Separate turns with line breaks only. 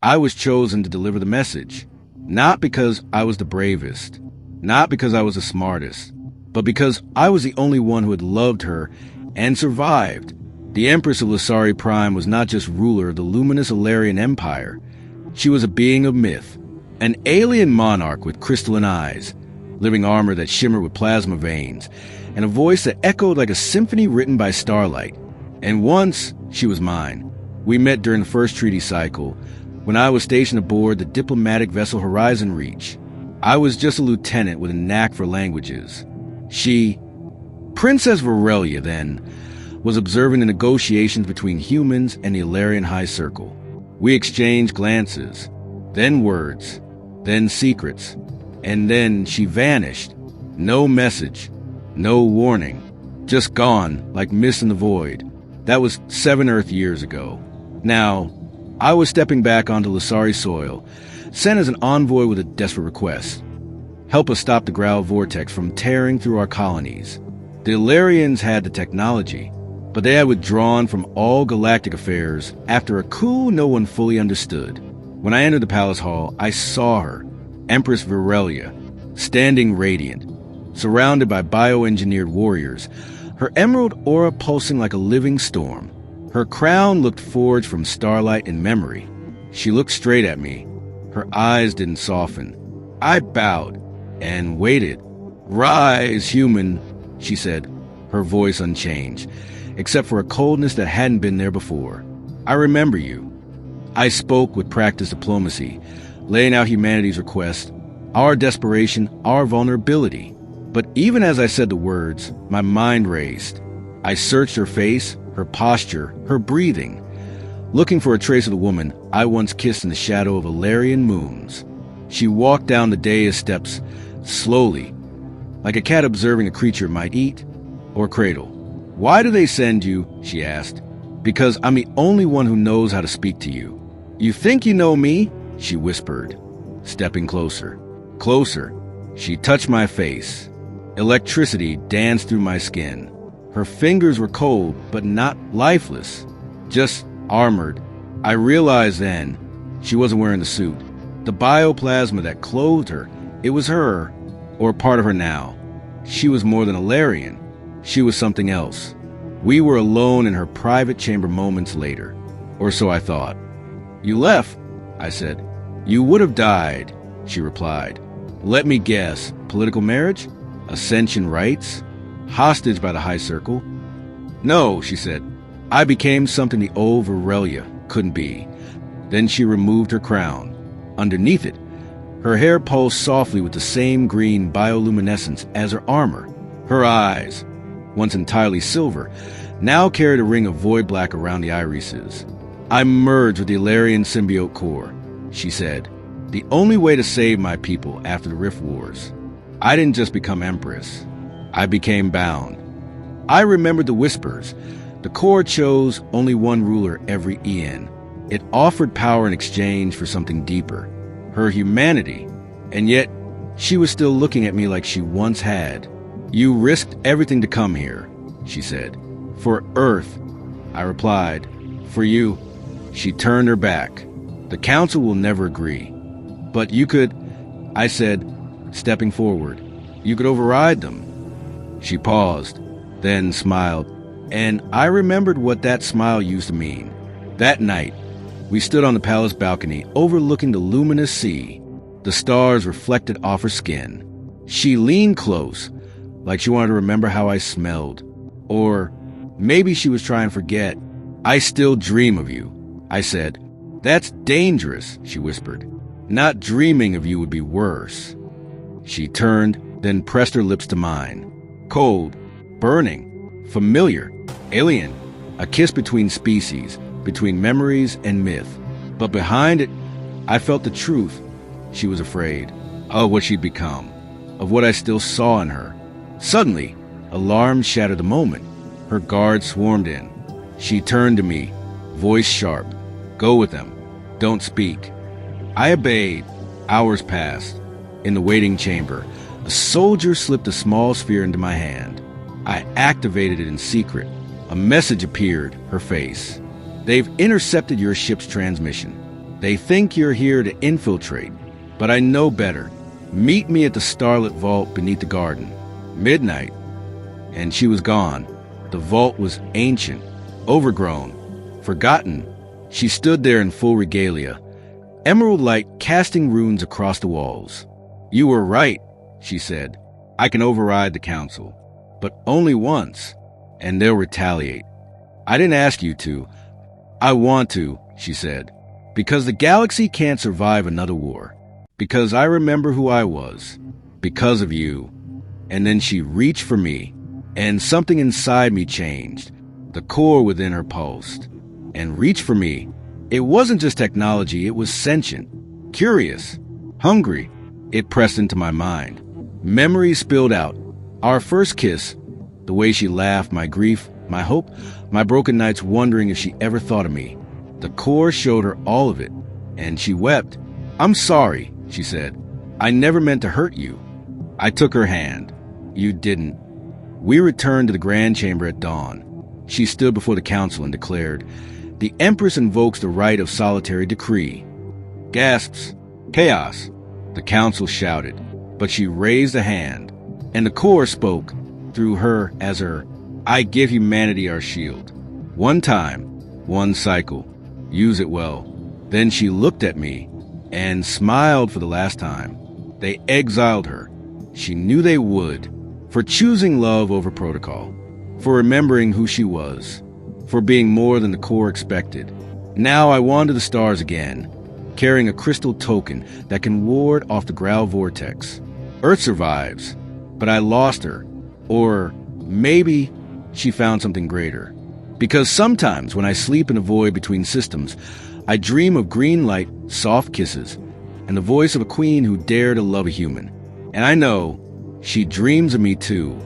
I was chosen to deliver the message, not because I was the bravest, not because I was the smartest, but because I was the only one who had loved her and survived. The Empress of Lasari Prime was not just ruler of the luminous Ilarian Empire. She was a being of myth, an alien monarch with crystalline eyes, living armor that shimmered with plasma veins, and a voice that echoed like a symphony written by starlight. And once, she was mine. We met during the first treaty cycle, when I was stationed aboard the diplomatic vessel Horizon Reach. I was just a lieutenant with a knack for languages. She, Princess Varelia then, was observing the negotiations between humans and the Ilarian High Circle. We exchanged glances, then words, then secrets, and then she vanished. No message, no warning, just gone like mist in the void. That was 7 Earth years ago. Now, I was stepping back onto Lasari soil, sent as an envoy with a desperate request. Help us stop the Growl vortex from tearing through our colonies. The Ilarians had the technology, but they had withdrawn from all galactic affairs after a coup no one fully understood. When I entered the palace hall, I saw her, Empress Varelia, standing radiant, surrounded by bioengineered warriors, her emerald aura pulsing like a living storm. Her crown looked forged from starlight and memory. She looked straight at me. Her eyes didn't soften. I bowed and waited. "Rise, human," she said, her voice unchanged, except for a coldness that hadn't been there before. "I remember you." I spoke with practiced diplomacy, laying out humanity's request, our desperation, our vulnerability. But even as I said the words, my mind raced. I searched her face, her posture, her breathing, looking for a trace of the woman I once kissed in the shadow of Ilarian moons. She walked down the dais steps, slowly, like a cat observing a creature it might eat or cradle. "Why do they send you?" she asked. "Because I'm the only one who knows how to speak to you." "You think you know me?" she whispered, stepping closer. Closer. She touched my face. Electricity danced through my skin. Her fingers were cold, but not lifeless, just armored. I realized then she wasn't wearing the suit. The bioplasma that clothed her, it was her, or part of her now. She was more than Ilarian. She was something else. We were alone in her private chamber moments later, or so I thought. "You left," I said. "You would have died," she replied. "Let me guess, political marriage? Ascension rights? Hostage by the High Circle?" "No," she said. "I became something the old Varelia couldn't be." Then she removed her crown. Underneath it, her hair pulsed softly with the same green bioluminescence as her armor. Her eyes, once entirely silver, now carried a ring of void black around the irises. "I merged with the Ilarian symbiote core," she said. "The only way to save my people after the Rift Wars. I didn't just become Empress. I became bound." I remembered the whispers. The core chose only one ruler every eon. It offered power in exchange for something deeper, her humanity. And yet, she was still looking at me like she once had. "You risked everything to come here," she said. "For Earth," I replied. "For you." She turned her back. "The Council will never agree. But you could," I said, stepping forward. "You could override them." She paused, then smiled, and I remembered what that smile used to mean. That night, we stood on the palace balcony overlooking the luminous sea, the stars reflected off her skin. She leaned close, like she wanted to remember how I smelled. Or maybe she was trying to forget. "I still dream of you," I said. "That's dangerous," she whispered. "Not dreaming of you would be worse." She turned, then pressed her lips to mine. Cold, burning, familiar, alien, a kiss between species, between memories and myth. But behind it, I felt the truth. She was afraid of what she'd become, of what I still saw in her. Suddenly, alarm shattered the moment. Her guards swarmed in. She turned to me, voice sharp. "Go with them. Don't speak." I obeyed. Hours passed. In the waiting chamber, a soldier slipped a small sphere into my hand. I activated it in secret. A message appeared, her face. "They've intercepted your ship's transmission. They think you're here to infiltrate, but I know better. Meet me at the starlit vault beneath the garden. Midnight. And she was gone. The vault was ancient, overgrown, forgotten. She stood there in full regalia, emerald light casting runes across the walls. You were right, she said. I can override the council, but only once, and they'll retaliate. I didn't ask you to. I want to, she said, because the galaxy can't survive another war, because I remember who I was, because of you. And then she reached for me, and something inside me changed. The core within her pulsed, and reached for me. It wasn't just technology, it was sentient, curious, hungry. It pressed into my mind. Memories spilled out. Our first kiss, the way she laughed, my grief, my hope, my broken nights wondering if she ever thought of me. The core showed her all of it, and she wept. I'm sorry, she said. I never meant to hurt you. I took her hand. You didn't. We returned to the grand chamber at dawn. She stood before the council and declared, the Empress invokes the right of solitary decree. Gasps. Chaos. The council shouted, but she raised a hand, and the core spoke through her as her, I give humanity our shield. One time, one cycle. Use it well. Then she looked at me and smiled for the last time. They exiled her. She knew they would, for choosing love over protocol, for remembering who she was, for being more than the core expected. Now I wander the stars again, carrying a crystal token that can ward off the Growl vortex. Earth survives, but I lost her. Or maybe she found something greater. Because sometimes when I sleep in a void between systems, I dream of green light, soft kisses, and the voice of a queen who dared to love a human. And I know she dreams of me too.